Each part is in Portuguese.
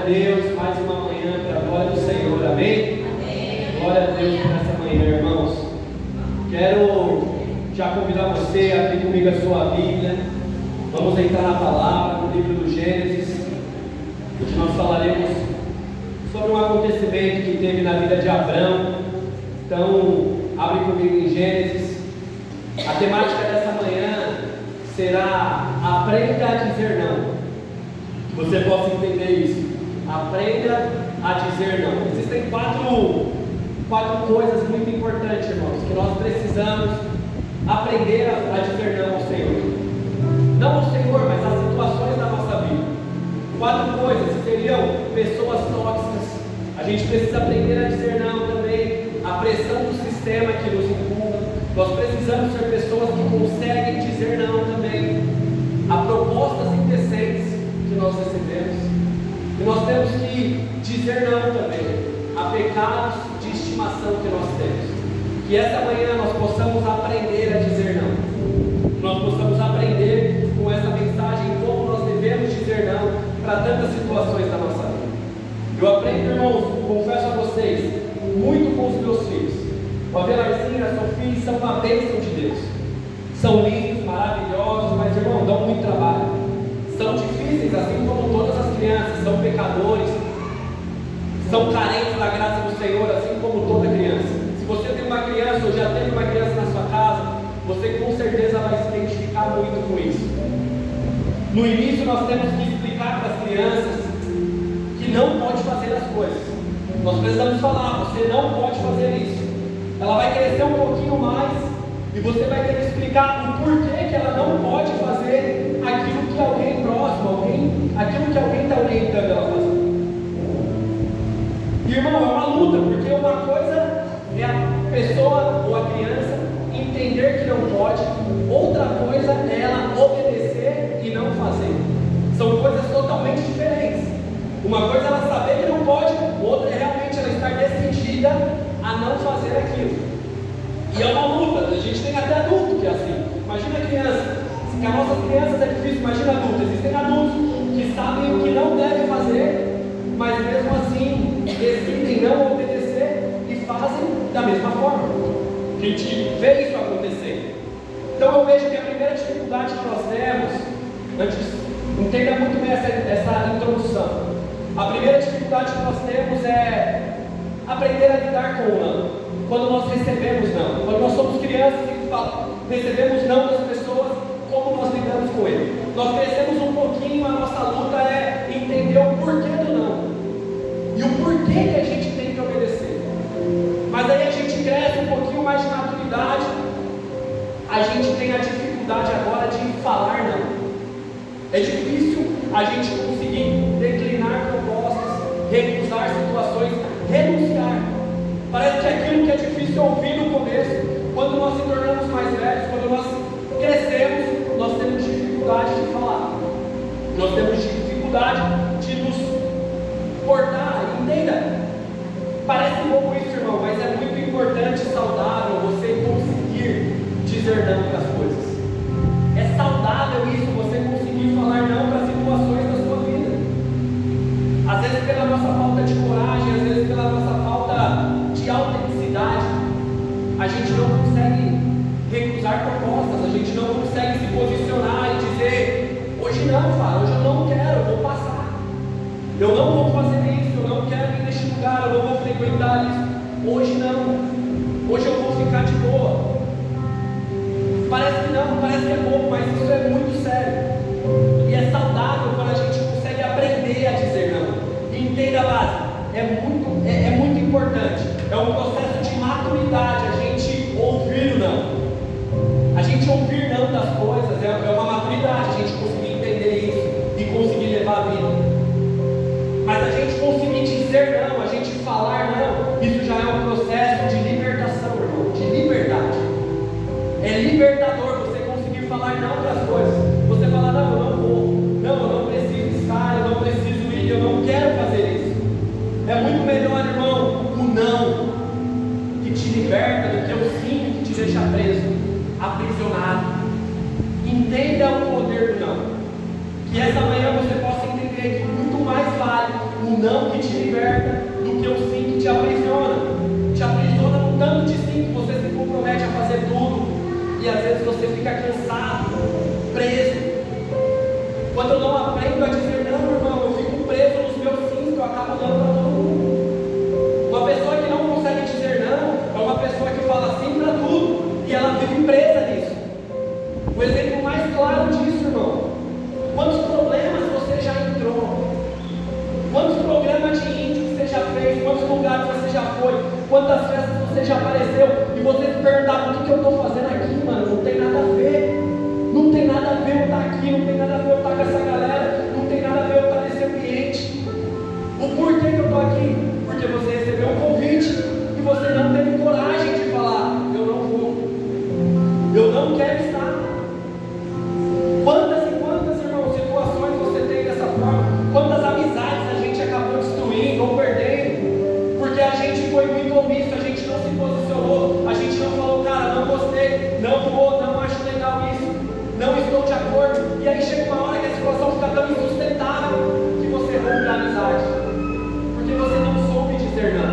Deus, mais uma manhã para a glória do Senhor, amém? Amém? Glória a Deus por essa manhã, irmãos. Quero já convidar você a abrir comigo a sua Bíblia. Vamos entrar na palavra, no livro do Gênesis, onde nós falaremos sobre um acontecimento que teve na vida de Abrão. Então, abre comigo em Gênesis. A temática dessa manhã será: aprenda a dizer não. Que você possa entender isso. Aprenda a dizer não. Existem quatro coisas muito importantes, irmãos, que nós precisamos aprender a dizer não ao Senhor. Não ao Senhor, mas às situações da nossa vida. 4 coisas seriam pessoas tóxicas. A gente precisa aprender a dizer não também. A pressão do sistema que nos empurra. Nós precisamos ser pessoas que conseguem dizer não também a propostas indecentes que nós recebemos. E nós temos que dizer não também a pecados de estimação que nós temos. Que essa manhã nós possamos aprender a dizer não. Nós possamos aprender com essa mensagem como nós devemos dizer não para tantas situações da nossa vida. Eu aprendo, irmãos, confesso a vocês, muito com os meus filhos. O Avelarzinho e a Sofia são uma bênção de Deus. São lindos, maravilhosos, mas, irmão, dão muito trabalho. São difíceis, assim como todas as crianças. São pecadores, são carentes da graça do Senhor, assim como toda criança. Se você tem uma criança ou já teve uma criança na sua casa, você com certeza vai se identificar muito com isso. No início nós temos que explicar para as crianças que não pode fazer as coisas. Nós precisamos falar: você não pode fazer isso. Ela vai crescer um pouquinho mais e você vai ter que explicar o porquê que ela não pode fazer aquilo que alguém próximo, aquilo que alguém está orientando ela a fazer. Irmão, é uma luta, porque uma coisa é a pessoa ou a criança entender que não pode, outra coisa é ela obedecer e não fazer. São coisas totalmente diferentes. Uma coisa é ela saber que não pode, outra é realmente ela estar decidida a não fazer aquilo. E é uma luta. A gente tem até adulto que é assim. Imagina a criança. Se com as nossas crianças é difícil, imagina adultos. Existem adultos que sabem o que não devem fazer, mas mesmo assim decidem não obedecer e fazem da mesma forma. A gente vê isso acontecer. Então eu vejo que a primeira dificuldade que nós temos, entenda muito bem essa introdução. A primeira dificuldade que nós temos é aprender a lidar com o não. Quando nós recebemos não, quando nós somos crianças e recebemos não das pessoas, como nós lidamos com ele? Nós crescemos um pouquinho, a nossa luta é entender o porquê do não e o porquê que a gente tem que obedecer. Mas aí a gente cresce um pouquinho mais de maturidade, a gente tem a dificuldade agora de falar não. É difícil a gente conseguir declinar propostas, recusar situações, renunciar. Parece que aquilo que é difícil ouvir no começo, quando nós se tornamos mais velhos, quando nós crescemos, nós temos dificuldade de falar. Nós temos dificuldade de nos portar. Entenda? Parece bobo isso, irmão, mas é muito importante e saudável você conseguir dizer não para as coisas. É saudável isso, você conseguir falar não para situações da sua vida. Às vezes pela nossa falta de coragem, às vezes pela nossa falta de autenticidade, a gente não consegue recusar propostas, a gente não consegue se posicionar e dizer: hoje não, Fara, hoje eu não quero, eu vou passar. Eu não vou fazer isso, eu não quero ir neste lugar, eu não vou frequentar isso. Hoje não, hoje eu vou ficar de boa. Parece que não, parece que é pouco, mas isso é muito sério. E é saudável quando a gente consegue aprender a dizer não. Entenda a base, é muito importante. É um processo de maturidade a gente ouvir o não. A gente ouvir não das coisas é uma maturidade, a gente conseguir entender isso e conseguir levar a vida. Mas a gente conseguir dizer não, a gente falar não, isso já é um processo de libertação, irmão, de liberdade. É libertador você conseguir falar não para as coisas. Você falar: não, eu não vou, não, eu não preciso estar, eu não preciso ir, eu não quero fazer isso. É muito melhor, irmão, o não que te liberta do que o sim que te deixa preso, aprisionado. Entenda o poder do não. Que essa manhã você possa entender que muito mais vale o o não que te liberta do que o sim que te aprisiona. Te aprisiona no tanto de sim que você se compromete a fazer tudo. E às vezes você fica cansado, preso. Quando eu não aprendo a dizer não, irmão, eu fico preso nos meus sims, eu acabo dando para todo mundo. Uma pessoa que não consegue dizer não é uma pessoa que fala sim para tudo e ela vive presa nisso. O exemplo mais claro disso, irmão, quantos problemas você já entrou, quantos programas de índio que você já fez, quantos lugares você já foi, quantas festas você já apareceu, e você se perguntava: o que eu estou fazendo aqui, mano? Não tem nada a ver. Não tem nada a ver eu estar aqui, não tem nada a ver eu estar com essa galera, não tem nada a ver eu estar nesse ambiente. O porquê que eu estou aqui? Porque você recebeu um convite e você não teve coragem de falar: eu não vou, eu não quero estar. Quantas e quantas, irmãos, situações você tem dessa forma? Quantas amizades a gente acabou destruindo ou perdendo, porque a gente foi muito omisso, a gente não se posicionou, a gente não falou: cara, não gostei, não vou, não acho legal isso, não estou de acordo. E aí chega uma hora que a situação fica tão insustentável que você rompe a amizade, porque você não soube dizer não,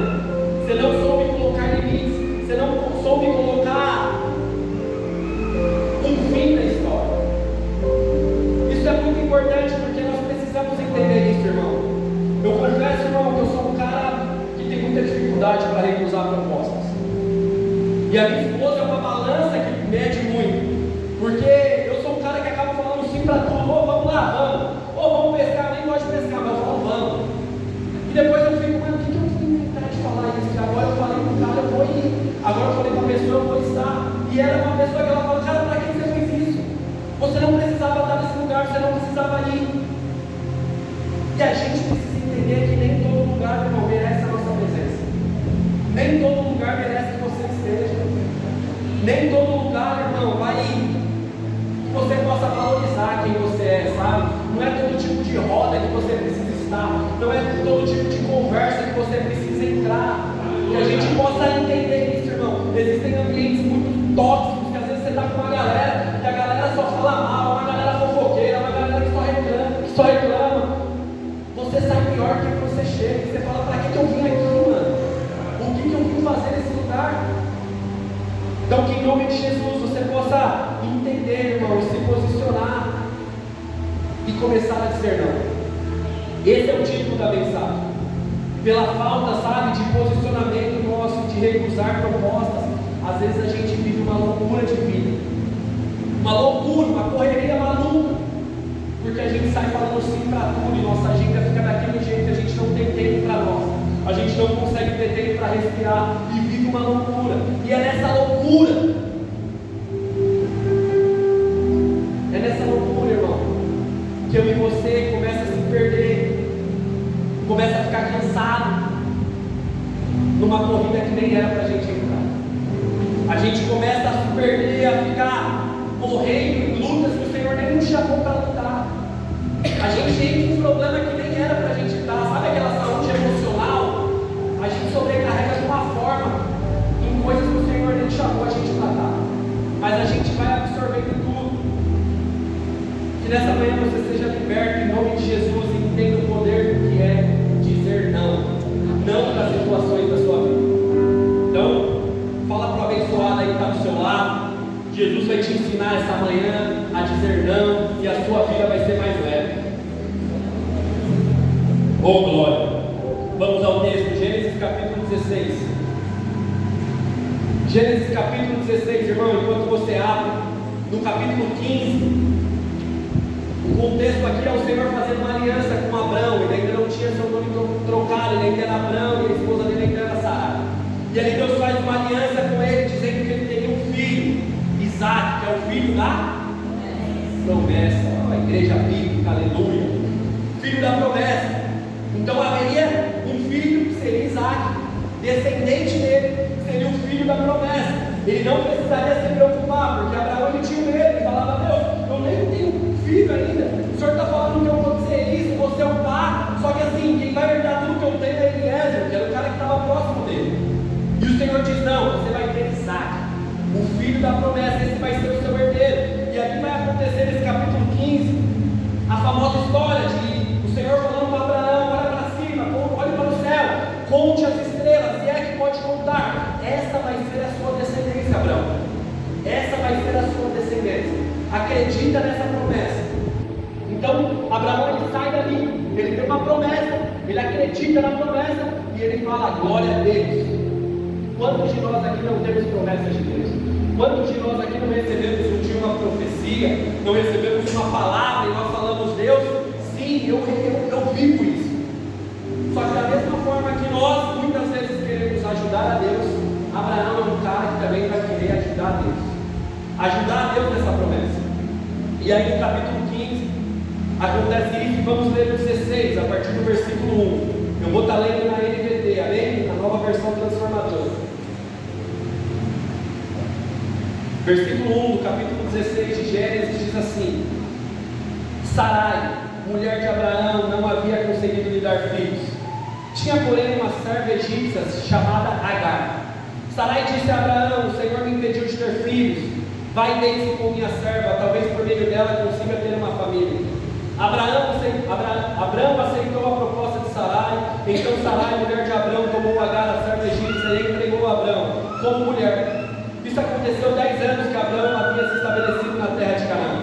você não soube colocar limites, você não soube colocar um fim na história. Isso é muito importante, porque nós precisamos entender isso, irmão. Eu confesso, irmão, que eu sou um cara que tem muita dificuldade para recusar propostas, e a minha esposa é uma balança que mede muito, porque eu sou um cara que acaba falando sim para tudo. Ô, vamos lá, vamos. Ô, vamos pescar. Eu nem gosto de pescar, mas eu falo vamos. E depois eu fico: mano, o que eu fui inventar de falar isso? Que agora eu falei pro cara, eu vou ir. Agora eu falei pra pessoa, eu vou estar. E ela é uma pessoa que ela fala: cara, pra que você fez isso? Você não precisava estar nesse lugar, você não precisava ir. E a gente precisa entender que nem todo lugar, irmão, merece a nossa presença. Nem todo lugar merece que você esteja. Nem todo lugar, irmão, vai que você possa valorizar quem você é, sabe? Não é todo tipo de roda que você precisa estar, não é todo tipo de conversa que você precisa entrar. Que a gente possa entender isso, irmão. Existem ambientes muito tóxicos, que às vezes você está com uma galera, que a galera só fala mal, uma galera fofoqueira, uma galera que só reclama. Você sai pior que você chega, e você fala: para que eu vim aqui, mano? O que eu vim fazer nesse lugar? Então, que em nome de Jesus você possa entender, irmão, e se posicionar e começar a dizer não. Esse é o título da mensagem. Pela falta, sabe, de posicionamento nosso, de recusar propostas, às vezes a gente vive uma loucura de vida, uma loucura, uma correria maluca, porque a gente sai falando sim para tudo e nossa agenda fica daquele jeito, a gente não tem tempo para nós, a gente não consegue ter tempo para respirar e vive uma loucura. E é nessa loucura, irmão, que eu e você começa a se perder, começa a ficar cansado numa corrida que nem era para a gente entrar. A gente começa a se perder, a ficar morrendo em lutas que o Senhor nem nos chamou para lutar. A gente entra em um problema que nem era para a gente estar. Sabe aquela saúde emocional? A gente sobrecarrega de uma forma em coisas que o Senhor nem chamou a gente para estar. Mas a gente vai absorvendo tudo. Que nessa manhã você seja liberto em nome de Jesus e entenda o poder do que é dizer não. Não para as situações da sua vida. Então, fala para o abençoado aí que está do seu lado. Jesus vai te ensinar essa manhã a dizer não e a sua vida vai ser mais leve. Oh, glória! Vamos ao texto, Gênesis capítulo 16. Gênesis capítulo 16, irmão, enquanto você abre, no capítulo 15, o contexto aqui é o Senhor fazendo uma aliança com Abrão. Ele ainda não tinha seu nome trocado, ele ainda era Abrão e a esposa dele ainda era Sara. E ali Deus faz uma aliança com ele, dizendo que ele teria um filho, Isaac, que é o filho da promessa. A igreja bíblica, aleluia. Filho da promessa. Então haveria um filho que seria Isaac, descendente dele, seria o filho da promessa. Ele não precisaria se preocupar, porque Abraão ele tinha medo, ele falava: Deus, eu nem tenho filho ainda, o Senhor está falando que eu vou ser isso, vou ser o pai, só que assim, quem vai herdar tudo que eu tenho é Eliezer, que era o cara que estava próximo dele. E o Senhor diz: não, você vai ter Isaac, o filho da promessa, esse vai ser o seu herdeiro. E aqui vai acontecer nesse capítulo 15, a famosa história de o Senhor falando para Abraão: olha para cima, acredita nessa promessa. Então, Abraão ele sai dali, ele tem uma promessa, ele acredita na promessa e ele fala: glória a Deus. Quantos de nós aqui não temos promessas de Deus? Quantos de nós aqui não recebemos um dia uma profecia, não recebemos uma palavra e nós falamos: Deus, sim, eu vivo isso. Só que da mesma forma que nós muitas vezes queremos ajudar a Deus, Abraão é um cara que também vai querer ajudar a Deus. Ajudar a Deus nessa promessa. E aí no capítulo 15 acontece isso, vamos ler o 16, a partir do versículo 1. Eu vou estar lendo na NVT, amém? Na nova versão transformadora. Versículo 1 do capítulo 16 de Gênesis diz assim: Sarai, mulher de Abraão, não havia conseguido lhe dar filhos. Tinha, porém, uma serva egípcia chamada Agar. Sarai disse a Abraão: o Senhor me impediu de ter filhos. Vai e deite-se com minha serva, talvez por meio dela consiga ter uma família. Abraão aceitou a proposta de Sarai. Então Sarai, mulher de Abraão, tomou Agar, a serva egípcia, e entregou a Abraão como mulher. Isso aconteceu 10 anos que Abraão havia se estabelecido na terra de Canaã.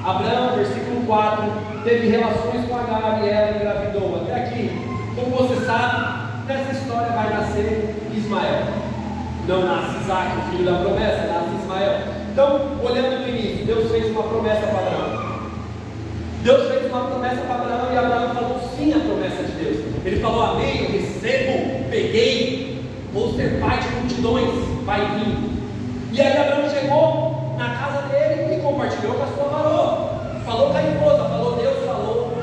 Abraão, versículo 4, teve relações com Agar e ela engravidou. Até aqui, como você sabe, nessa história vai nascer Ismael. Não nasce Isaac, o filho da promessa, nasce Ismael. Então, olhando no início, Deus fez uma promessa para Abraão. Deus fez uma promessa para Abraão e Abraão falou sim à promessa de Deus. Ele falou: amém, eu recebo, peguei, vou ser pai de multidões, vai vir. E aí Abraão chegou na casa dele e compartilhou com a sua varoa. Falou com a esposa, falou: Deus falou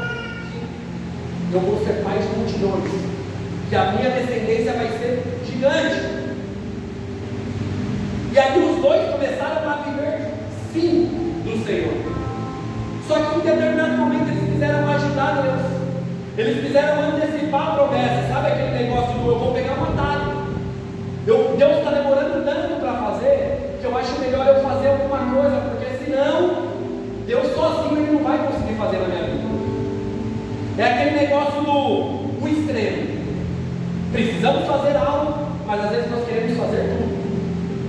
que eu vou ser pai de multidões, que a minha descendência vai ser gigante. E aí os dois começaram a viver sim do Senhor. Só que em determinado momento eles quiseram ajudar Deus. Eles quiseram antecipar a promessa. Sabe aquele negócio do eu vou pegar um atalho? Deus está demorando tanto para fazer que eu acho melhor eu fazer alguma coisa, porque senão Deus sozinho ele não vai conseguir fazer na minha vida. É aquele negócio do extremo. Precisamos fazer algo, mas às vezes nós queremos fazer tudo.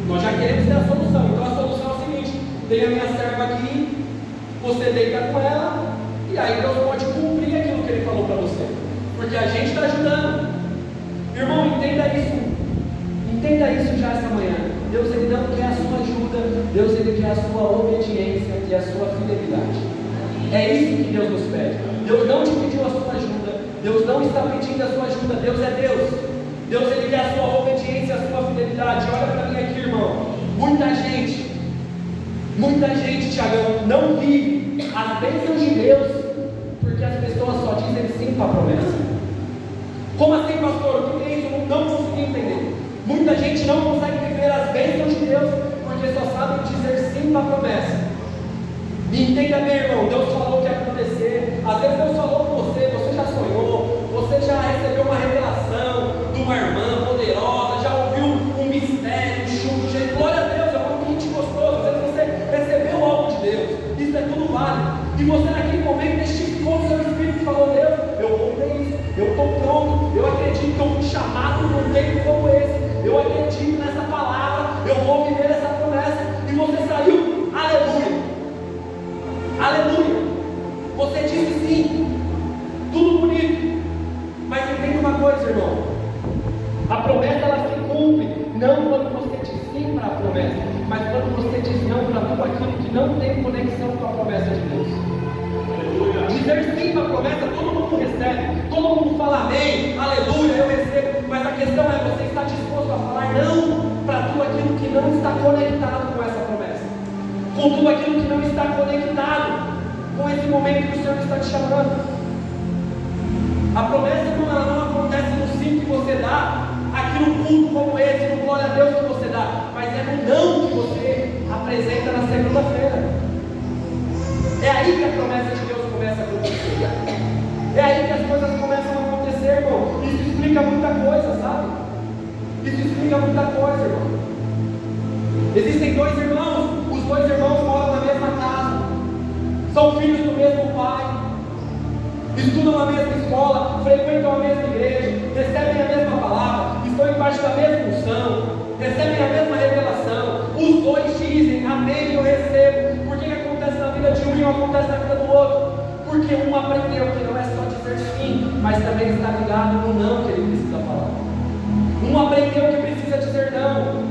Nós já queremos ter a solução. Então a solução é o seguinte: tem a minha serva aqui, você deita com ela, e aí Deus pode cumprir aquilo que Ele falou para você, porque a gente está ajudando. Irmão, entenda isso já essa manhã. Deus ele não quer a sua ajuda, Deus ele quer a sua obediência e a sua fidelidade. É isso que Deus nos pede. Deus não te pediu a sua ajuda, Deus não está pedindo a sua ajuda, Deus é Deus. Deus ele quer a sua obediência, a sua fidelidade. Olha para mim aqui, irmão. Muita gente, Tiagão, não vive as bênçãos de Deus porque as pessoas só dizem sim para a promessa. Como assim, pastor? O que é isso? Eu não consegui entender. Muita gente não consegue viver as bênçãos de Deus porque só sabe dizer sim para a promessa. E entenda bem, irmão, Deus falou que ia acontecer. Às vezes Deus falou com você, você já sonhou, você já recebeu uma revelação de uma irmã poderosa, já ouviu um mistério, um chuto, gente, glória a Deus, é um ambiente gostoso. Às vezes você recebeu algo de Deus, isso é tudo válido. E você naquele momento testificou no seu espírito e falou: Deus, eu vou ter isso, eu estou pronto, eu acredito que eu fui chamado num tempo como esse, eu acredito nessa palavra, eu vou viver essa promessa. E você saiu, aleluia. Aleluia! Você disse sim, tudo bonito, mas entenda uma coisa, irmão: a promessa ela se cumpre não quando você diz sim para a promessa, mas quando você diz não para tudo aquilo que não tem conexão com a promessa de Deus. Dizer sim para a promessa, todo mundo recebe, todo mundo fala amém, aleluia, eu recebo, mas a questão é: você está disposto a falar não para tudo aquilo que não está conectado com essa promessa, com tudo aquilo que não está conectado com esse momento que o Senhor está te chamando. A promessa não acontece no sim que você dá, aqui no culto como esse, no glória a Deus que você dá, mas é no não que você apresenta na segunda-feira. É aí que a promessa de Deus começa a acontecer. É aí que as coisas começam a acontecer, irmão. Isso explica muita coisa, sabe? Isso explica muita coisa, irmão. Existem dois irmãos, os dois irmãos moram na mesma casa, são filhos do mesmo pai, estudam na mesma escola, frequentam a mesma igreja, recebem a mesma palavra, estão embaixo da mesma unção, recebem a mesma revelação. Os dois dizem amém, eu recebo. Por que acontece um e não acontece na vida do outro. Porque um aprendeu que não é só dizer sim, mas também está ligado no não que ele precisa falar. Um aprendeu que precisa dizer não.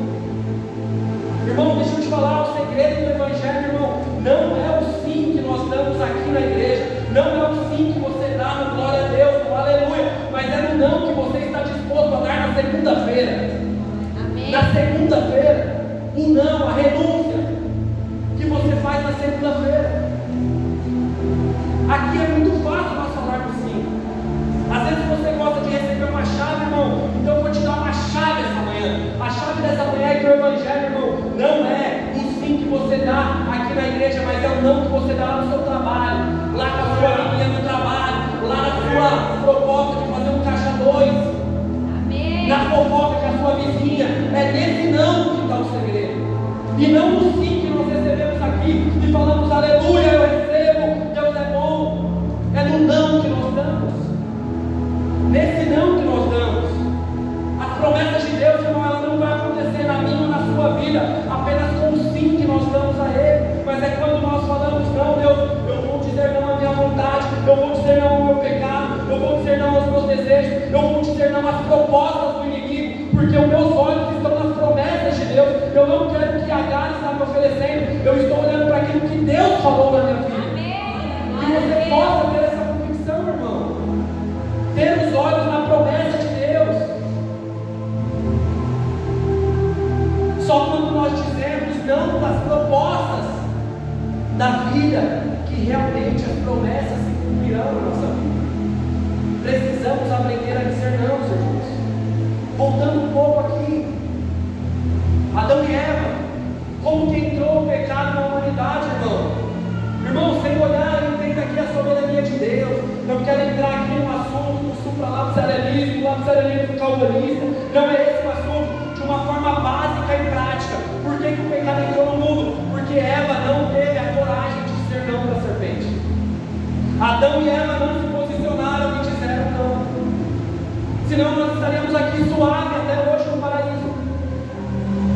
Irmão, deixa eu te falar, o segredo do Evangelho, irmão, não é o sim que nós damos aqui na igreja, não é o sim que você dá no glória a Deus, no aleluia, mas é no não que você está disposto a dar na segunda-feira. Amém. Na segunda-feira, o não, a renúncia que você faz na segunda-feira. Aqui é muito fácil nós falarmos sim. Às vezes você gosta de receber uma chave, irmão, então eu vou te dar uma chave essa manhã. A chave dessa manhã é que o Evangelho, irmão, não é o sim que você dá aqui na igreja, mas é o não que você dá lá no seu trabalho, lá com a sua amiguinha no trabalho, lá na sua proposta de fazer um caixa 2, na fofoca com a sua vizinha. É nesse não que está o segredo, e não no sim que nós recebemos aqui e falamos aleluia, eu recebo, Deus é bom. É no não que nós damos, nesse não que nós damos. As promessas de Deus, irmão, ela não vai acontecer na minha ou na sua vida apenas com o sim que nós damos a Ele, mas é quando nós falamos não, Deus, eu vou dizer não à minha vontade, eu vou dizer não ao meu pecado, eu vou dizer não aos meus desejos, eu vou dizer não às propostas do inimigo, porque os meus olhos estão nas promessas de Deus. Eu não quero o que Agar está me oferecendo, eu estou olhando para aquilo que Deus falou na minha vida. Que você possa ter essa convicção, irmão, ter os olhos na promessa de Deus. Só quando nós dizemos não das propostas da vida, que realmente as promessas se cumprirão na nossa vida. Precisamos aprender a dizer não, irmãos. Voltando um pouco aqui, Adão e Eva, como que entrou o pecado na humanidade, irmão? Irmão, sem olhar, entenda aqui a soberania de Deus. Não quero entrar aqui no assunto do supralapsarianismo, lapsarianismo calvinista. Não é esse o assunto, de uma forma básica e prática. Por que o pecado entrou no mundo? Porque Eva não teve a coragem de dizer não para a serpente. Adão e Eva não se posicionaram e disseram não. Senão nós estaríamos aqui suave até hoje no paraíso.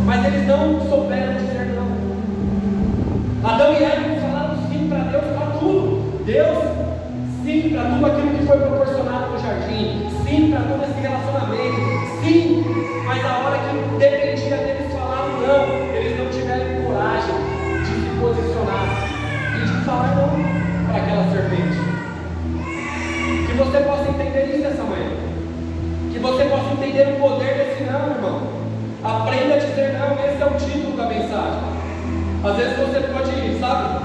Mas eles não souberam dizer não. Adão e Eva falaram sim para Deus para tudo. Deus, sim para tudo aquilo que foi proporcionado no jardim. Sim para todo esse relacionamento. Sim, mas a hora que dependia deles falar não, eles não tiveram coragem de se posicionar e de falar não para aquela serpente. Que você possa entender isso essa manhã. Que você possa entender o poder desse não, irmão. Aprenda a dizer não, esse é o título da mensagem. Às vezes você pode ir, sabe?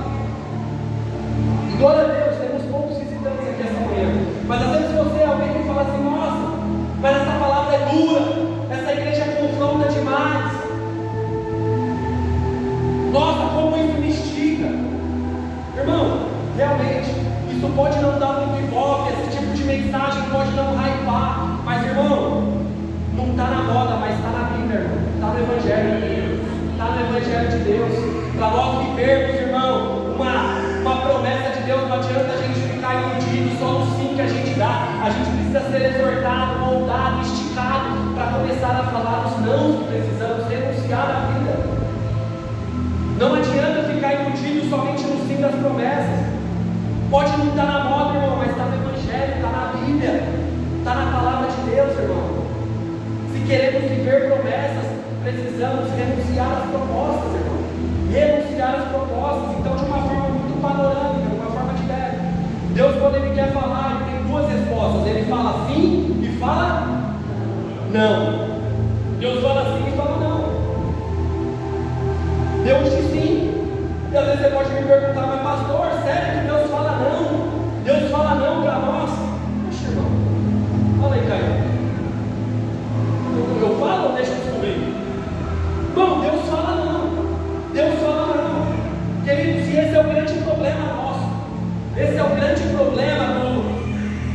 Glória a Deus, temos poucos visitantes aqui essa manhã. Mas às vezes você, alguém que fala assim, nossa, mas essa palavra é dura, essa igreja confronta demais. Nossa, como isso me estica. Irmão, realmente, isso pode não dar muito ibope, esse tipo de mensagem pode não hypar. Mas irmão, não está na moda, mas está na Bíblia, irmão. Está no Evangelho. Está no Evangelho de Deus. Para nós vivermos, irmão, uma promessa de Deus, não adianta a gente ficar iludido só no sim que a gente dá. A gente precisa ser exortado, moldado, esticado, para começar a falar os não que precisamos, renunciar à vida. Não adianta ficar iludido somente no sim das promessas. Pode não estar na moda, irmão, mas está no Evangelho, está na Bíblia, está na palavra de Deus, irmão. Se queremos viver promessas, precisamos renunciar às propostas, irmão. Renunciar às propostas, então de uma forma muito panorâmica, de uma forma direta. Deus, quando Ele quer falar, Ele tem duas respostas. Ele fala sim e fala não. Deus fala sim e fala não. Deus diz sim. E às vezes você pode me perguntar, mas pastor, sério que Deus fala não? Deus fala não para nós? Poxa, irmão, fala aí, Caio. Eu falo ou deixa eu descobrir? Não, Deus fala não. Deus fala não. Queridos, e esse é o grande problema nosso. Esse é o grande problema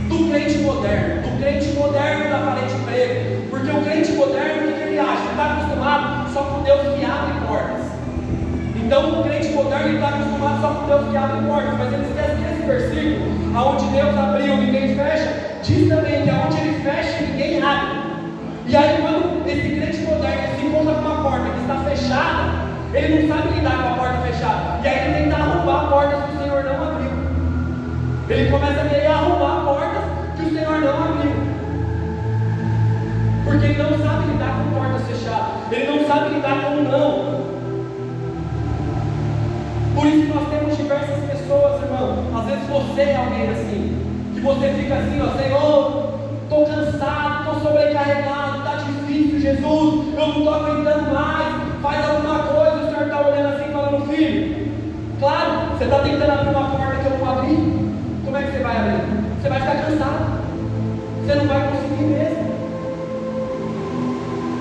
do crente moderno. Do crente moderno da parede preta. Porque o crente moderno, o que ele acha? Ele está acostumado só com Deus que abre portas. Então o crente moderno está acostumado só com Deus que abre portas. Mas ele esquece que esse versículo, aonde Deus abriu, ninguém fecha, diz também que aonde Ele fecha, ninguém abre. E aí quando esse crente moderno se encontra com uma porta que está fechada, ele não sabe lidar com a porta fechada. E aí ele tenta arrombar portas que o Senhor Ele começa a querer arrumar portas que o Senhor não abriu. Porque ele não sabe lidar com portas fechadas. Ele não sabe lidar com um não. Por isso que nós temos diversas pessoas, irmão. Às vezes você é alguém assim, que você fica assim, ó, Senhor, estou cansado, estou sobrecarregado, está difícil, Jesus, eu não estou aguentando mais, faz alguma coisa. O Senhor está olhando assim, falando, filho, claro, você está tentando abrir uma porta que eu não abri. Como é que você vai abrir? Você vai ficar cansado, você não vai conseguir mesmo.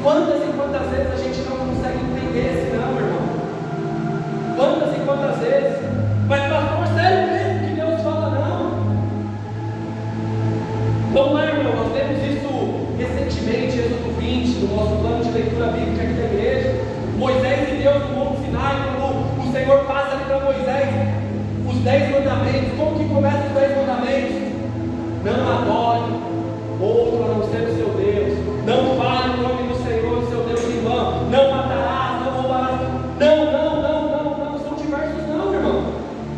Quantas e quantas vezes a gente não consegue entender esse não, irmão? Quantas e quantas vezes? Mas pastor, sério mesmo que Deus fala não? Vamos lá, irmão, nós vemos isso recentemente, Êxodo 20, no nosso plano de leitura bíblica aqui da igreja. Moisés e Deus no Monte Sinai, quando o Senhor passa ali para Moisés os 10 mandamentos. Como que começa os 10 mandamentos? Não adore outro a não ser o seu Deus. Não fale o nome do Senhor, o seu Deus em vão. Não matarás, não roubarás. Não. São diversos não, irmão.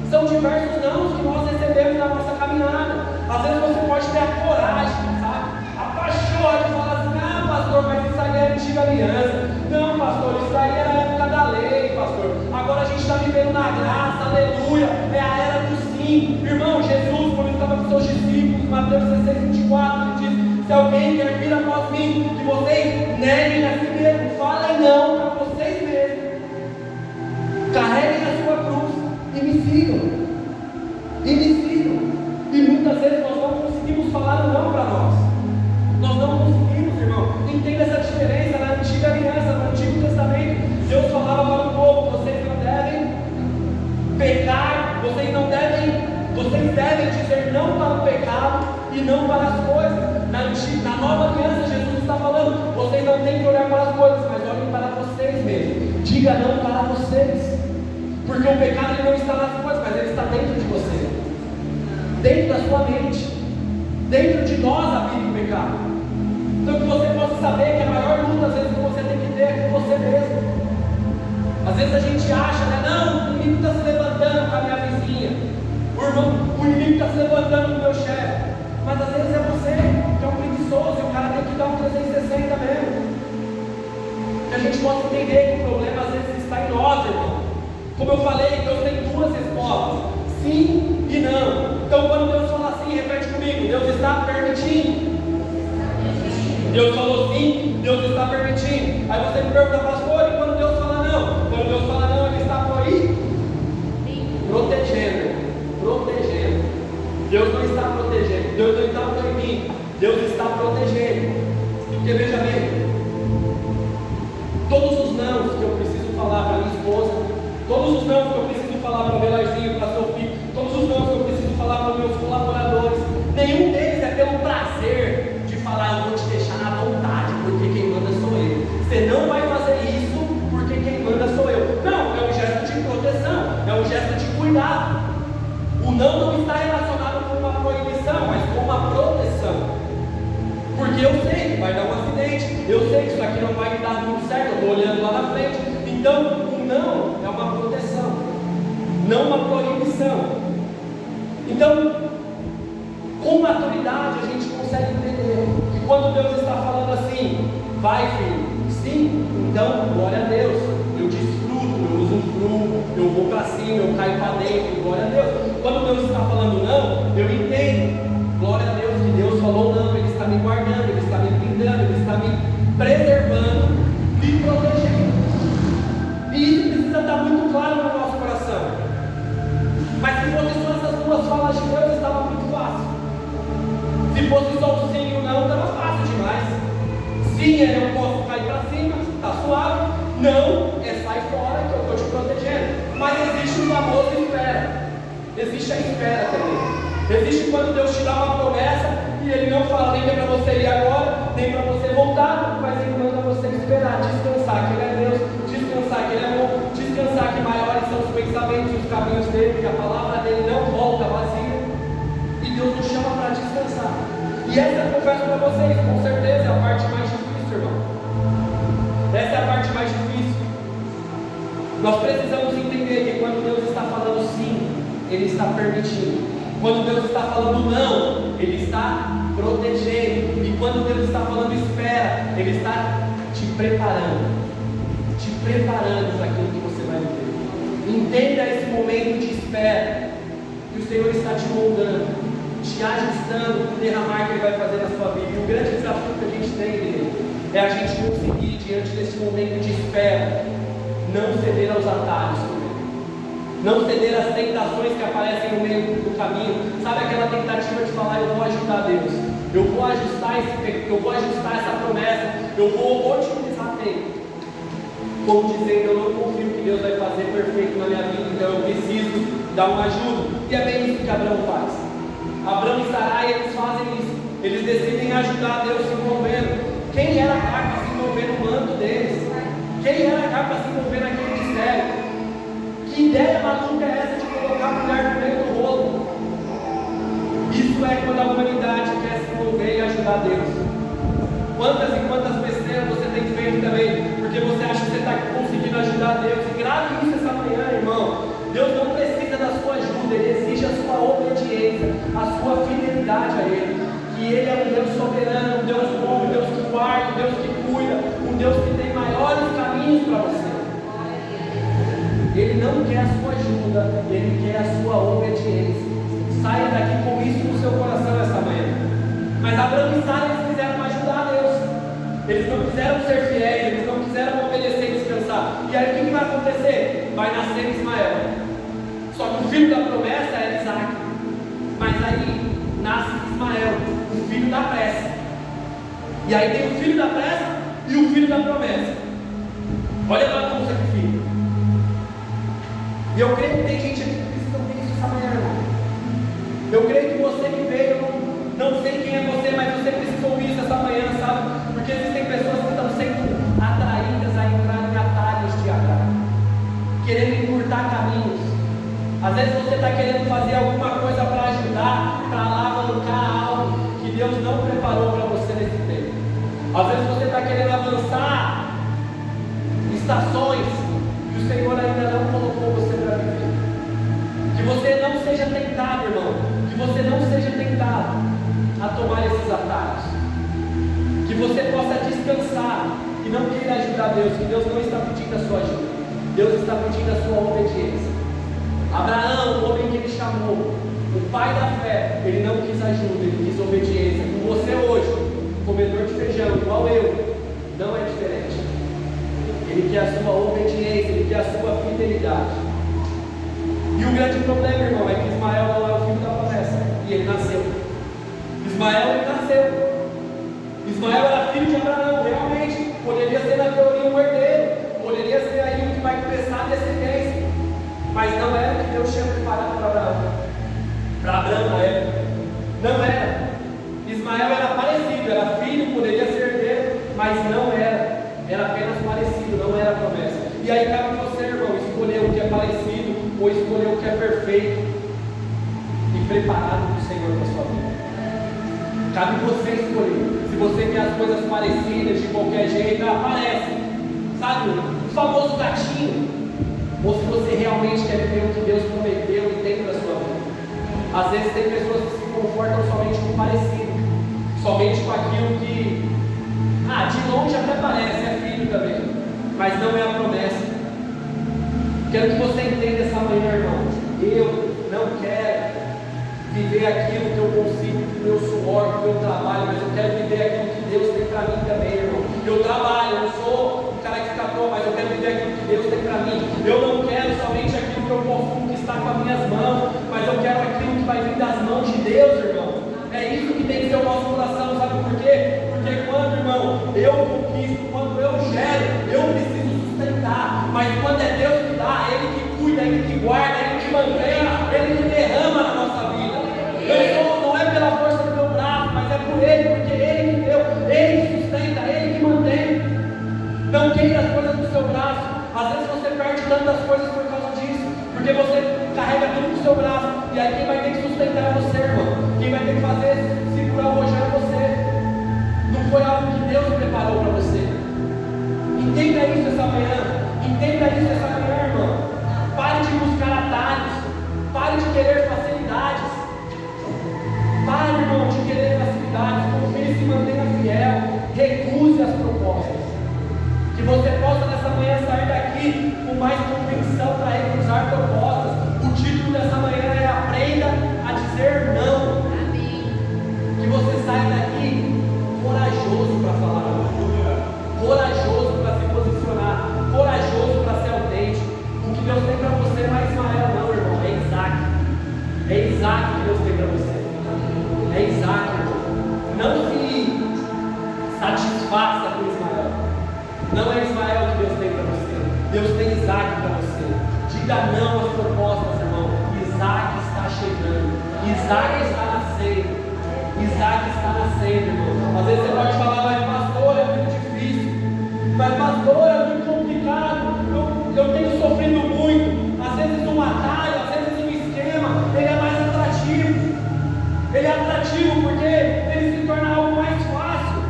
São diversos não que nós recebemos na nossa caminhada. Às vezes você pode ter a coragem, sabe? A paixão de falar assim, ah, pastor, mas isso aí é antiga aliança. Não, pastor, isso aí era a época da lei, pastor. Agora a gente está vivendo na graça, aleluia. É a era do sim. Irmão, Jesus, quando estava com seus discípulos, Mateus 16:24, ele diz: se alguém quer vir após mim, que vocês neguem a si mesmo, falem não para vocês mesmos, carreguem a sua cruz e me sigam. E muitas vezes nós não conseguimos falar o não para nós. Nós não conseguimos, irmão. Entenda essa diferença. Na antiga aliança, no Antigo Testamento, Deus falava para o povo: vocês não devem pecar, vocês devem dizer não para o pecado e não para as coisas. Na nova aliança, Jesus está falando: vocês não têm que olhar para as coisas, mas olhem para vocês mesmos. Diga não para vocês, porque o pecado ele não está nas coisas, mas ele está dentro de você, dentro da sua mente. Dentro de nós habita o pecado. Então que você possa saber que a maior luta às vezes que você tem que ter é com você mesmo. Às vezes a gente acha, né? Não, o inimigo está se levantando com a minha vizinha, o inimigo está se levantando com o meu chefe. Mas às vezes é você que é um preguiçoso e o cara tem que dar um 360 mesmo. Que a gente possa entender que o problema às vezes está em nós, irmão. Como eu falei, Deus tem duas respostas: sim e não. Então quando Deus fala assim, repete comigo: Deus está permitindo. Deus falou sim, Deus está permitindo. Aí você me pergunta, pastor, e quando Deus fala não? Quando Deus fala não, Ele está protegendo. Deus não está protegendo, Deus não está proibindo, Deus está protegendo. Porque veja bem, todos os nãos que eu preciso falar para minha esposa, todos os nãos que eu preciso falar para o Belarzinho, para seu filho, todos os nãos que eu preciso falar para os meus colaboradores, nenhum deles é pelo prazer de falar: eu vou te deixar na vontade, porque quem manda sou eu. Você não vai fazer isso porque quem manda sou eu. Não, é um gesto de proteção, é um gesto de cuidado. O não está relacionado com uma proibição, mas com uma proteção. Porque eu sei que vai dar um acidente, eu sei que isso aqui não vai me dar muito certo, eu estou olhando lá na frente. Então, o não é uma proteção, não uma proibição. Então, com maturidade, a gente consegue entender que quando Deus está falando assim: vai, filho, sim, então, glória a Deus, eu desfruto, eu usufruo, eu vou para cima, eu caio para dentro, glória a Deus. Quando Deus está falando não, eu entendo, glória a Deus, que Deus falou não, Ele está me guardando, Ele está me blindando, Ele está me preservando, me protegendo. E isso precisa estar muito claro no nosso coração. Mas se fosse só essas duas falas de Deus, estava muito fácil. Se fosse só o sim e o não, estava fácil demais. Sim é: eu posso cair para cima, está suave. Não é: sai fora que eu estou te protegendo. Mas existe o famoso espera. Existe a espera também. Existe quando Deus te dá uma promessa e Ele não fala nem para você ir agora, nem para você voltar, mas Ele manda você esperar, descansar que Ele é Deus, descansar que Ele é bom, descansar que maiores são os pensamentos e os caminhos dele, que a palavra dele não volta vazia. E Deus nos chama para descansar. E essa eu confesso para vocês, com certeza é a parte mais difícil, irmão. Essa é a parte mais difícil. Nós precisamos entender que quando Deus está falando sim, Ele está permitindo. Quando Deus está falando não, Ele está protegendo. E quando Deus está falando espera, Ele está te preparando para aquilo que você vai viver. Entenda esse momento de espera, que o Senhor está te moldando, te ajustando para o derramar que Ele vai fazer na sua vida. E o grande desafio que a gente tem, igreja, é a gente conseguir, diante desse momento de espera, não ceder aos atalhos, não ceder às tentações que aparecem no meio do caminho. Sabe aquela tentativa de falar, eu vou ajudar Deus, eu vou ajustar essa promessa, eu vou otimizar tempo, como dizendo, eu não confio que Deus vai fazer perfeito na minha vida, então eu preciso dar uma ajuda. E é bem isso que Abraão faz. Abraão e Sarai, eles fazem isso, eles decidem ajudar Deus se envolvendo. Quem era capaz de se envolver no manto deles? Quem era capaz de se envolver naquele mistério? Que ideia maluca é essa de colocar a mulher no meio do rolo? Isso é quando a humanidade quer se envolver e ajudar Deus. Quantas e quantas besteiras você tem feito também, porque você acha que você está conseguindo ajudar Deus? E grave isso essa manhã, irmão. Deus não precisa da sua ajuda, Ele exige a sua obediência, a sua fidelidade a Ele. Que Ele é um Deus soberano, um Deus bom, um Deus que guarda, um Deus que cuida, um Deus que tem maiores caminhos para você. Ele não quer a sua ajuda, Ele quer a sua obediência. Saia daqui com isso no seu coração essa manhã. Mas Abraão e Sara, eles quiseram ajudar Deus. Eles não quiseram ser fiéis, eles não quiseram obedecer e descansar. E aí o que vai acontecer? Vai nascer Ismael. Só que o filho da promessa era Isaac. Mas aí nasce Ismael, o filho da pressa. E aí tem o filho da pressa e o filho da promessa. Olha a bagunça que fica. E eu creio que tem gente aqui que precisa ouvir isso essa manhã, irmão. Eu creio que você que veio, não sei quem é você, mas você precisa ouvir isso essa manhã, sabe? Porque existem pessoas que estão sendo atraídas a entrar em atalhos de Agar, querendo encurtar caminhos. Às vezes você está querendo fazer alguma coisa para ajudar, para alavancar algo que Deus não preparou para você nesse tempo. Às vezes você está querendo avançar estações que o Senhor ainda não colocou você para viver. Que você não seja tentado, irmão. Que você não seja tentado a tomar esses atalhos. Que você possa descansar e não queira ajudar Deus. Que Deus não está pedindo a sua ajuda. Deus está pedindo a sua obediência. Abraão, o homem que Ele chamou, o pai da fé, ele não quis ajuda, ele quis obediência. Com você hoje, comedor de feijão, igual eu, não é diferente. Ele quer a sua obediência, ele quer a sua fidelidade. E o grande problema, irmão, é que Ismael não é o filho da promessa. E ele nasceu. Ismael, ele nasceu. Ismael era filho de Abraão, realmente. Poderia ser na teoria um herdeiro. Poderia ser aí o que vai começar a descendência. Mas não era o que Deus tinha preparado para Abraão. Para Abraão na época. Não era. Ismael era parecido, era filho, poderia ser herdeiro, mas não era. Era apenas parecido, não era promessa. E aí cabe você, irmão, escolher o que é parecido ou escolher o que é perfeito e preparado para o Senhor para a sua vida. Cabe você escolher. Se você quer as coisas parecidas de qualquer jeito, aparece, sabe, o famoso gatinho, ou se você realmente quer viver o que Deus prometeu e tem para a sua vida. Às vezes tem pessoas que se confortam somente com o parecido, somente com aquilo que de longe até parece, é filho também, mas não é a promessa. Quero que você entenda essa manhã, irmão. Eu não quero viver aquilo que eu consigo com o meu suor, com o meu trabalho, mas eu quero viver aquilo que Deus tem para mim também, irmão. Eu trabalho, eu não sou um cara que fica à toa, mas eu quero viver aquilo que Deus tem para mim. Eu não quero somente aquilo que eu posso conquistar com as minhas mãos, mas eu quero aquilo que vai vir das mãos de Deus, irmão. É isso que tem que ser o nosso coração, sabe por quê? Porque quando, irmão, eu conquisto, quando eu gero, eu preciso sustentar. Mas quando é Deus que dá, Ele que cuida, Ele que guarda, Ele que mantém, Ele que derrama na nossa vida. Não é pela força do meu braço, mas é por Ele, porque Ele que deu, Ele que sustenta, Ele que mantém. Não queira as coisas do seu braço. Às vezes você perde tantas coisas por causa disso, porque você carrega tudo no seu braço. E aí quem vai ter que sustentar é você, irmão. Quem vai ter que fazer segurar o rojão é você. Não foi algo que Deus preparou para você. Entenda isso essa manhã. Entenda isso essa Não é Ismael que Deus tem para você. Deus tem Isaac para você. Diga não às propostas, irmão. Isaac está chegando. Isaac está nascendo. Isaac está nascendo, irmão. Às vezes você pode falar, mas pastor, é muito difícil. Mas pastor, é muito complicado. Eu tenho sofrido muito. Às vezes um atalho, às vezes um esquema, ele é mais atrativo. Ele é atrativo porque ele se torna algo mais fácil.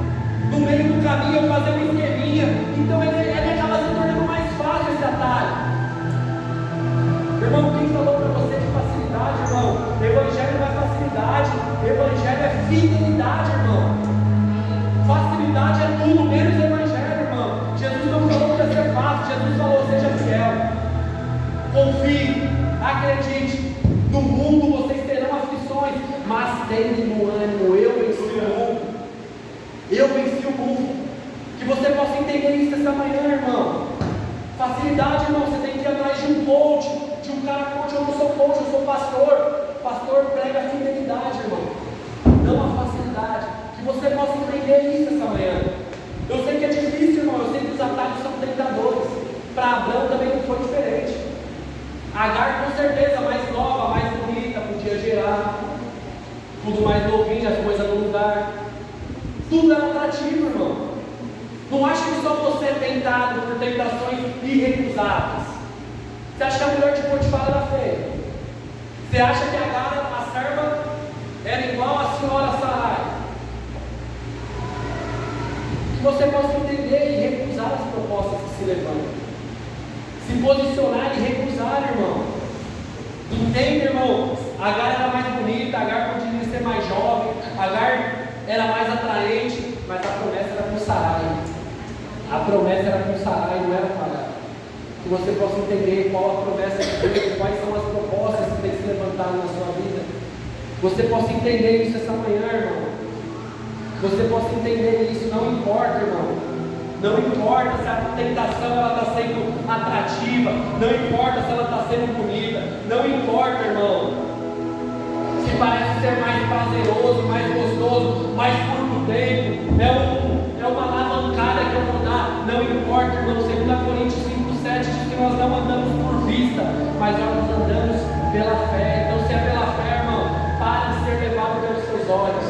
No meio do caminho eu fazer um esqueminha. Então ele acaba se tornando mais fácil esse atalho. Irmão, quem falou para você de facilidade, irmão? Evangelho não é facilidade. Evangelho é fidelidade, irmão. Facilidade é tudo menos evangelho, irmão. Jesus não falou que ia ser fácil. Jesus falou, seja fiel. Confie, acredite. No mundo vocês terão aflições, mas tenham no ânimo. Eu venci o mundo. Eu venci o mundo. Que você possa entender isso essa manhã, irmão. Facilidade, irmão, você tem que ir atrás de um coach, de um cara coach. Eu não sou coach, eu sou pastor. Pastor prega a fidelidade, irmão, não a facilidade. Que você possa entender isso essa manhã. Eu sei que é difícil, irmão, eu sei que os atalhos são tentadores. Para Abraão também não foi diferente. Agar, com certeza, mais nova, mais bonita, podia gerar. Tudo mais novinho, as coisas no lugar. Tudo era atrativo, irmão. Não acha que só você é tentado por tentações irrecusáveis. Você acha que a mulher de Potifar era feia? Você acha que Agar, a serva, era igual à senhora Sarai? Que você possa entender e recusar as propostas que se levantam. Se posicionar e recusar, irmão. Entende, irmão? Agar era mais bonita, Agar podia ser mais jovem, Agar era mais atraente, mas a promessa era com Sarai. A promessa era com Sarai, não era com Agar. Que você possa entender qual a promessa de Deus, quais são as propostas que tem que se levantar na sua vida. Você possa entender isso essa manhã, irmão. Você possa entender isso, não importa, irmão. Não importa se a tentação está sendo atrativa, não importa se ela está sendo bonita, não importa, irmão, se parece ser mais prazeroso, mais gostoso, mais curto tempo, é uma alavancada que eu vou dar, não importa, irmão. 2 Coríntios 5,7 diz que nós não andamos por vista, mas nós andamos pela fé. Então, se é pela fé, irmão, para de ser levado pelos seus olhos,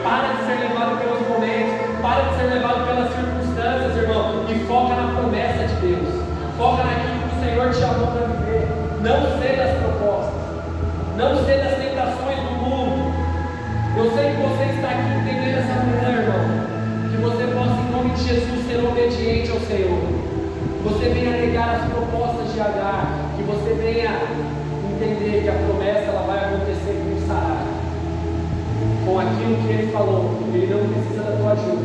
para de ser levado pelos momentos, para de ser levado pelas circunstâncias, irmão, e foca na promessa de Deus, foca naquilo que o Senhor te chamou para viver. Não ceda às propostas, não ceda às tentações do mundo. Eu sei que você está aqui entendendo essa manhã, irmão, que você possa, em nome de Jesus, ser obediente ao Senhor. Você venha negar as propostas de Agar, que você venha entender que a promessa ela vai acontecer com Sarai, com aquilo que ele falou. Ele não precisa da tua ajuda.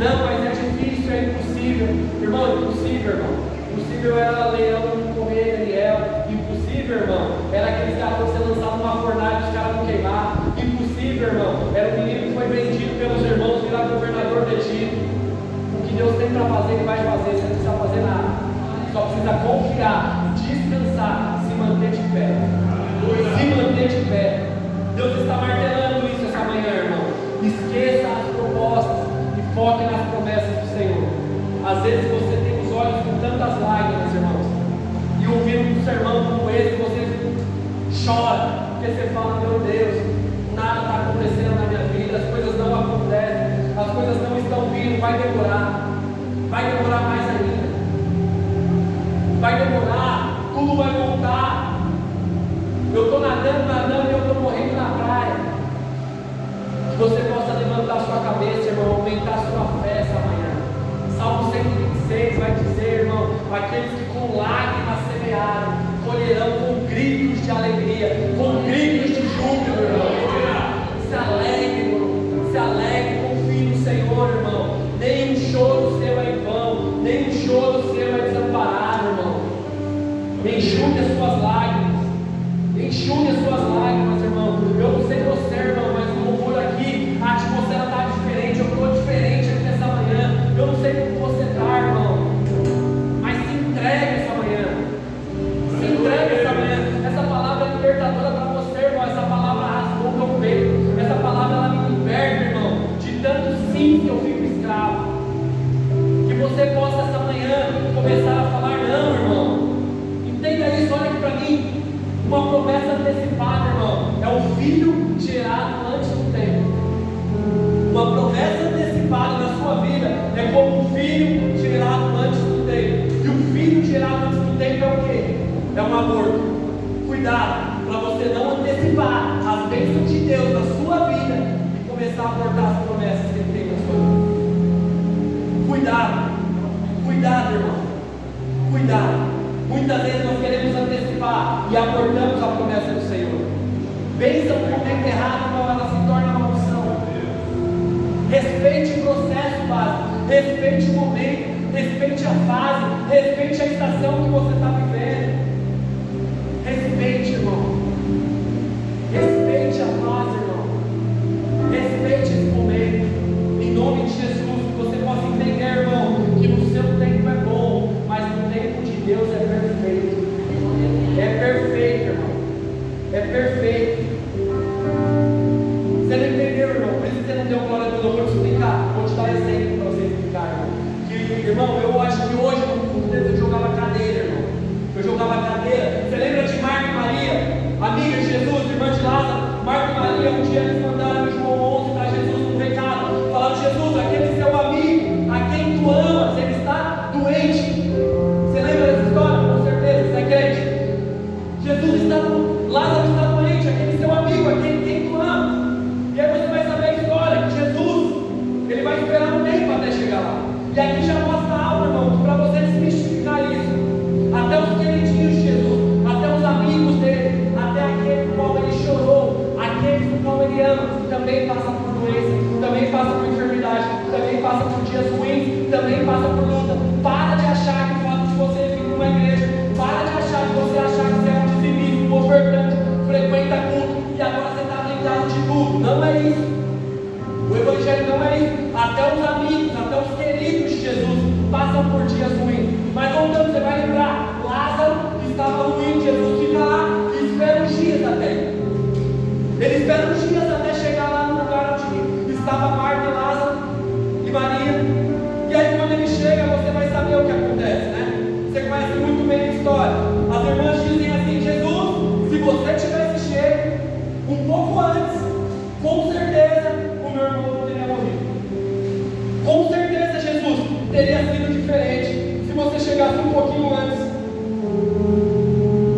Não, mas é difícil, é impossível. Irmão, impossível, irmão. Impossível era leão não comer Daniel. Impossível, irmão, era aqueles garotos ser lançados numa fornalha e os caras não queimar. Impossível, irmão, era o menino que foi vendido pelos irmãos virar governador do Egito. O que Deus tem para fazer, Ele vai fazer. Você não precisa fazer nada, só precisa confiar, descansar, se manter de pé. Se manter de pé. Deus está martelando isso essa manhã, irmão. Esqueça as propostas e foque nas promessas do Senhor. Às vezes você tem os olhos com tantas lágrimas, irmãos, e ouvindo um sermão como esse, você chora, porque você fala, meu Deus, nada está acontecendo na minha vida, as coisas não acontecem, as coisas não estão vindo, vai demorar mais ainda, vai demorar, tudo vai voltar. Eu estou nadando e eu estou morrendo na praia. Que você possa levantar sua cabeça, irmão, aumentar sua fé essa manhã. Salmo 126 vai dizer, irmão, aqueles que com lágrimas semearam, colherão com gritos de alegria, com gritos de júbilo, irmão. Se alegre, irmão, se alegre, confie no Senhor, irmão. Nem um choro seu é em vão, nem um choro seu é desamparado, irmão. Enxugue as suas lágrimas. Enxugue as suas lágrimas, irmão. Eu não sei você, irmão, mas o louvor aqui, a atmosfera está diferente. Eu estou diferente aqui nessa manhã. Eu não sei como você está, irmão, mas se entregue essa manhã. Se entregue essa manhã. Essa palavra é libertadora para você, irmão. Essa palavra rasgou meu peito. Essa palavra ela me liberta, irmão, de tanto sim que eu fico escravo. Que você começar a abortar as promessas que Ele tem na sua vida. Cuidado, cuidado, irmão. Cuidado. Muitas vezes nós queremos antecipar e abortamos a promessa do Senhor. Bênção no momento errado, então ela se torna maldição. Respeite o processo básico, respeite o momento, respeite a fase, respeite a estação que você está vivendo. Respeite, irmão. Respeite a fase, irmão. Respeite esse momento. Em nome de Jesus, que você possa entender, irmão, que no seu tempo é bom, mas no tempo de Deus é perfeito. É perfeito, irmão. É perfeito. Você não entendeu, irmão? Por isso que você não deu glória a Deus. Eu vou te explicar. Vou te dar exemplo para você explicar, irmão. Que, irmão, eu acho que hoje no culto eu jogava cadeira, irmão. Eu jogava cadeira. Você lembra de Marta e Maria? Amiga de Jesus, irmã de Lázaro. Marta e Maria, um dia eles mandaram em João 11 para Jesus um recado. Falaram: Jesus, aquele seu amigo, a quem tu amas, ele está doente. Você lembra dessa história? Com certeza, você é crente. Jesus está doente, Lázaro está doente, aquele seu amigo, a quem tu ama. E aí você vai saber a história, que Jesus, ele vai esperar um tempo até chegar lá. E aqui já mostra algo, irmão, para você desmistificar isso. Até os queridinhos de Jesus, até os amigos dele, até aquele com qual ele chorou, aquele com qual ele ama, também passa por doença, também passa por enfermidade, também passa por dias ruins, também passa por luta. Para de achar que o fato de você vir numa igreja, para de achar que você é um dizimista, um ofertante, frequenta culto e agora você está blindado de tudo. Não é isso. O Evangelho não é isso. Até os amigos, até os queridos de Jesus passam por dias ruins. Mas voltando, você vai lembrar, Lázaro estava ruim, Jesus fica lá e espera uns dias até. Ele espera uns dias até chegar lá no lugar onde estava Marta e Lázaro e Maria. E aí quando ele chega, você vai saber o que acontece, né? Você conhece muito bem a história. As irmãs dizem assim: Jesus, se você tivesse chego um pouco antes, com certeza o meu irmão não teria morrido. Com certeza, Jesus, teria sido diferente se você chegasse um pouquinho antes.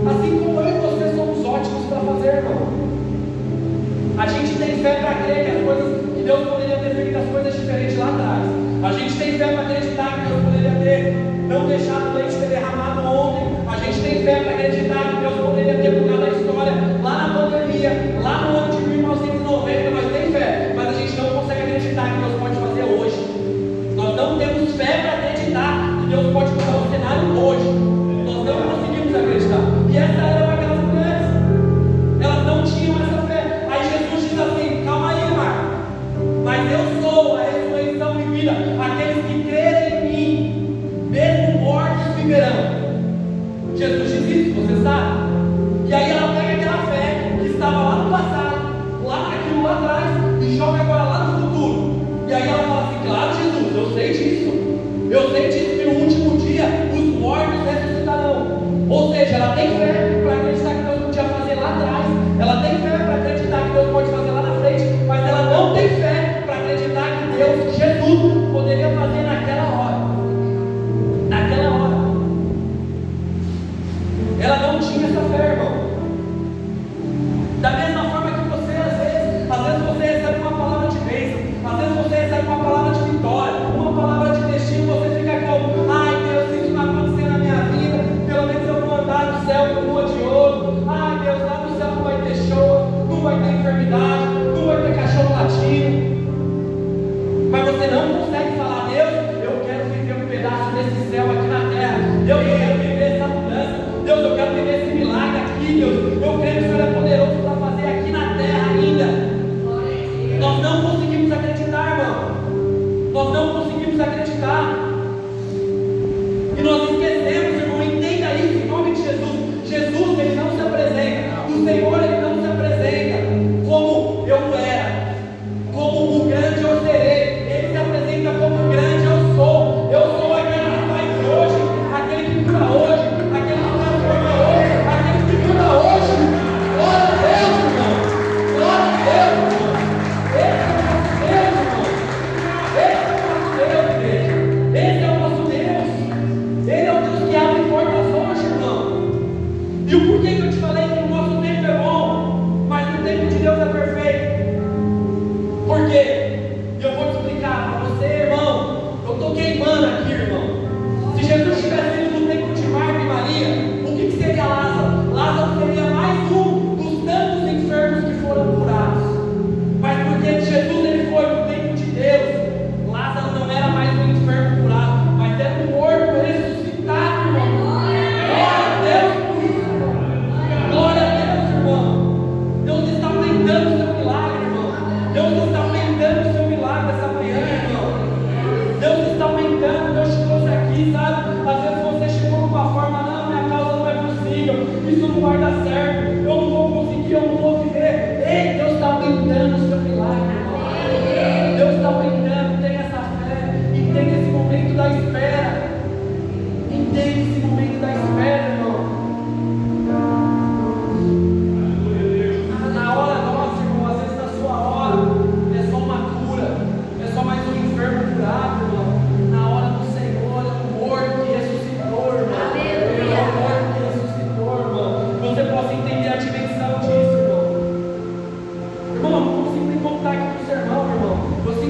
Assim como eu e você somos ótimos para fazer, irmão. A gente tem fé para crer que as coisas, que Deus poderia ter feito as coisas diferentes lá atrás. A gente tem fé para acreditar que Deus poderia ter não deixado o leite ter derramado ontem. A gente tem fé para acreditar que Deus poderia ter mudado a história lá na pandemia, lá no ano de 1990. Nós temos fé, mas a gente não consegue acreditar que Deus pode fazer hoje. Nós não temos fé para acreditar que Deus pode mudar o cenário hoje. Nós não conseguimos acreditar. E essa era aquelas mulheres. Elas não tinham essa fé. Aí Jesus diz assim: calma aí, Marta. Mas eu sou a ressurreição e vida. Aqueles que crerem em mim, mesmo mortos, viverão. Jesus diz isso, você sabe? E aí ela pega aquela fé que estava lá no passado, lá naquilo lá atrás, e joga agora lá no futuro. E aí ela fala assim: claro, Jesus, eu sei disso. Eu sei disso que no último dia os mortos ressuscitarão. Ou seja, ela tem fé para acreditar que Deus podia fazer lá atrás. Ela tem fé para acreditar que Deus pode fazer lá na frente. Mas ela não tem fé para acreditar que Deus, Jesus, poderia fazer naquela hora. Naquela hora. Ela não tinha essa fé, irmão. Da mesma forma que você, às vezes você recebe uma palavra de bênção, às vezes você recebe uma palavra de vitória, uma palavra de destino, você fica como: ai Deus, se isso não acontecer na minha vida, pelo menos eu vou andar no céu com rua de ouro. Ai Deus, lá no céu não vai ter choro, não vai ter enfermidade, não vai ter cachorro latindo. Mas você não consegue falar: Deus, eu quero viver um pedaço desse céu aqui na terra. Deus, eu quero viver essa mudança. Deus, eu quero viver esse milagre aqui, Deus. Eu creio que o Senhor é poderoso para fazer aqui na terra ainda. Nós não conseguimos acreditar, irmão. Nós não conseguimos acreditar. E nós esquecemos, irmão. Entenda isso em nome de Jesus. Jesus, ele não se apresenta. O Senhor, ele não se apresenta como eu era, como o grande eu serei. Ele se apresenta como o grande eu sou. Eu sou aquele que faz hoje, aquele que cura hoje, aquele que transforma hoje, aquele que cura hoje. Glória a Deus, irmão. Glória a Deus, irmão. Esse é o nosso Deus, irmão. Esse é o nosso Deus, igreja.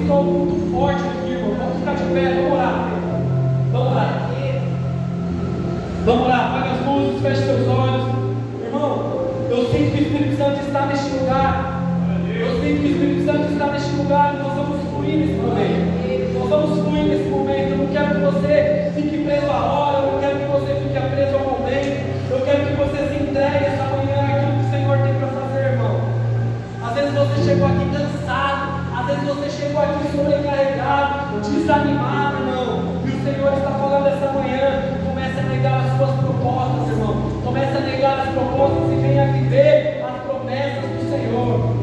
sinto algo muito forte aqui, irmão. Vamos ficar de pé, vamos orar. Vamos orar. Vamos orar, apaga as luzes, feche seus olhos. Irmão, eu sinto que o Espírito Santo está neste lugar. Eu sinto que o Espírito Santo está neste lugar. Nós vamos fluir nesse momento. Nós vamos fluir nesse momento. Eu não quero que você fique preso à hora. Eu não quero que você fique preso ao momento. Eu quero que você se entregue essa manhã àquilo que o Senhor tem para fazer, irmão. Às vezes você chegou aqui cansado. Às vezes você chegou aqui sobrecarregado, desanimado, irmão. E o Senhor está falando essa manhã. Comece a negar as suas propostas, irmão. Comece a negar as propostas e venha viver as promessas do Senhor.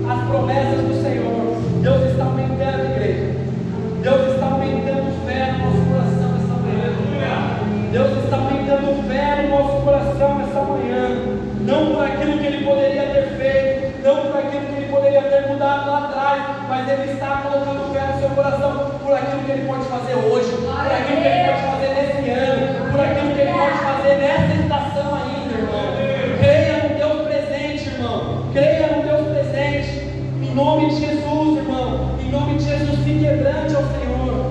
As promessas do Senhor. Deus está aumentando, igreja. Deus está aumentando fé no nosso coração essa manhã. Deus está aumentando fé no nosso coração essa manhã. Não por aquilo que Ele poderia ter feito, não por aquilo que Ele poderia ter mudado lá atrás, mas Ele está colocando fé no seu coração por aquilo que Ele pode fazer hoje, por aquilo que Ele pode fazer nesse ano, por aquilo que Ele pode fazer nessa estação ainda, irmão. Creia no Deus presente, irmão. Creia no Deus presente. Em nome de Jesus, irmão. Em nome de Jesus, se quebrante ao Senhor.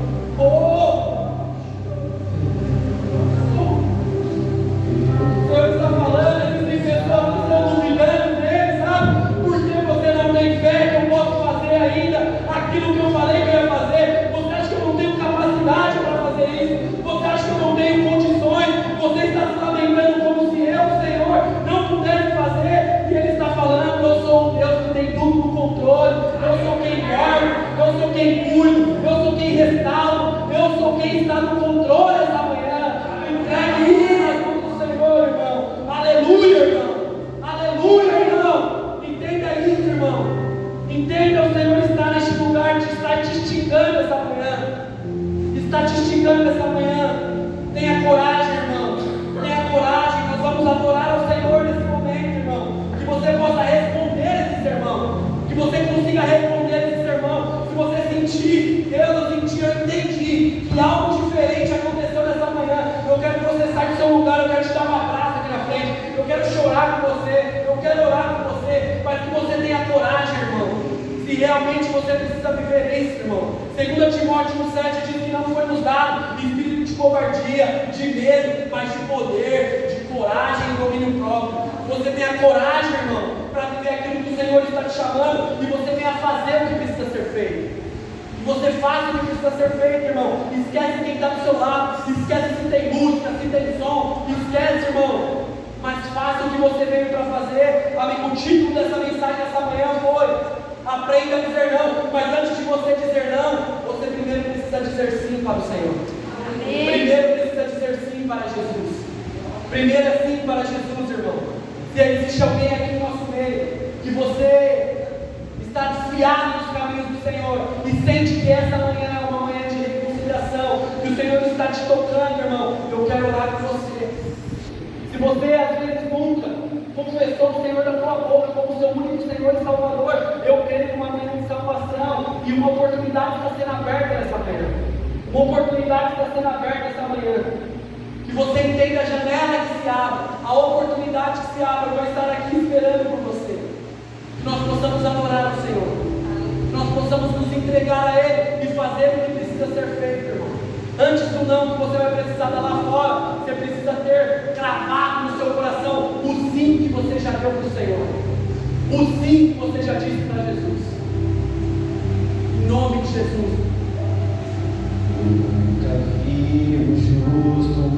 O Senhor está falando, existem pessoas que estão duvidando dele, sabe? Porque você não tem fé que eu posso fazer ainda aquilo que eu falei que eu ia fazer. Você acha que eu não tenho capacidade para fazer isso? Você acha que eu não tenho condições? Você está se lamentando como se eu, Senhor, não pudesse fazer. E Ele está falando, eu sou um Deus que tem tudo no controle. Eu sou quem guarda, eu sou quem cuido, eu sou quem restauro, eu sou quem está no controle essa manhã. Entregue isso nas mãos do Senhor, irmão. Aleluia, irmão. Aleluia, irmão. Entenda isso, irmão. Entenda, o Senhor está neste lugar, está te instigando essa manhã. Está te instigando essa manhã. Tenha coragem, irmão. Tenha coragem. Nós vamos adorar ao Senhor nesse momento, irmão. Que você possa responder esse sermão. Que você consiga responder esse sermão. Se você sentir, eu entendi que algo diferente aconteceu nessa manhã. Eu quero que você saia do seu lugar. Eu quero te dar um abraço aqui na frente. Eu quero chorar com você. Eu quero orar com você. Mas que você tenha coragem, irmão. Se realmente você precisa viver isso, irmão. 2 Timóteo 7 diz que não foi nos dado espírito de covardia, de medo, mas de poder, de coragem e domínio próprio. Você tenha coragem, irmão, para viver aquilo que o Senhor está te chamando e você venha fazer o que precisa ser feito. E você faça o que precisa ser feito, irmão. Esquece quem está do seu lado, esquece se tem música, se tem som, esquece, irmão. Mas faça o que você veio para fazer. Amigo, o título dessa mensagem essa manhã foi: aprenda a dizer não. Mas antes de você dizer não, você primeiro precisa dizer sim para o Senhor. Amém. Primeiro precisa dizer sim para Jesus. Primeiro é sim para Jesus, irmão. Se existe alguém aqui no nosso meio que você está desviado dos caminhos do Senhor e sente que essa manhã é uma manhã de reconciliação, que o Senhor está te tocando, irmão, eu quero orar com você. Se você às vezes nunca confessou o Senhor da tua boca como seu único Senhor e Salvador, eu creio numa manhã de salvação e uma oportunidade está sendo aberta nessa manhã. Uma oportunidade está sendo aberta essa manhã. Que você entenda a janela que se abre, a oportunidade que se abre. Eu vou estar aqui esperando por você. Que nós possamos adorar o Senhor. Que nós possamos nos entregar a Ele e fazer o que precisa ser feito, irmão. Antes do não que você vai precisar dar lá fora, você precisa ter cravado no seu coração o sim que você já deu para o Senhor. O sim que você já disse para Jesus. Em nome de Jesus. Nunca vi um justo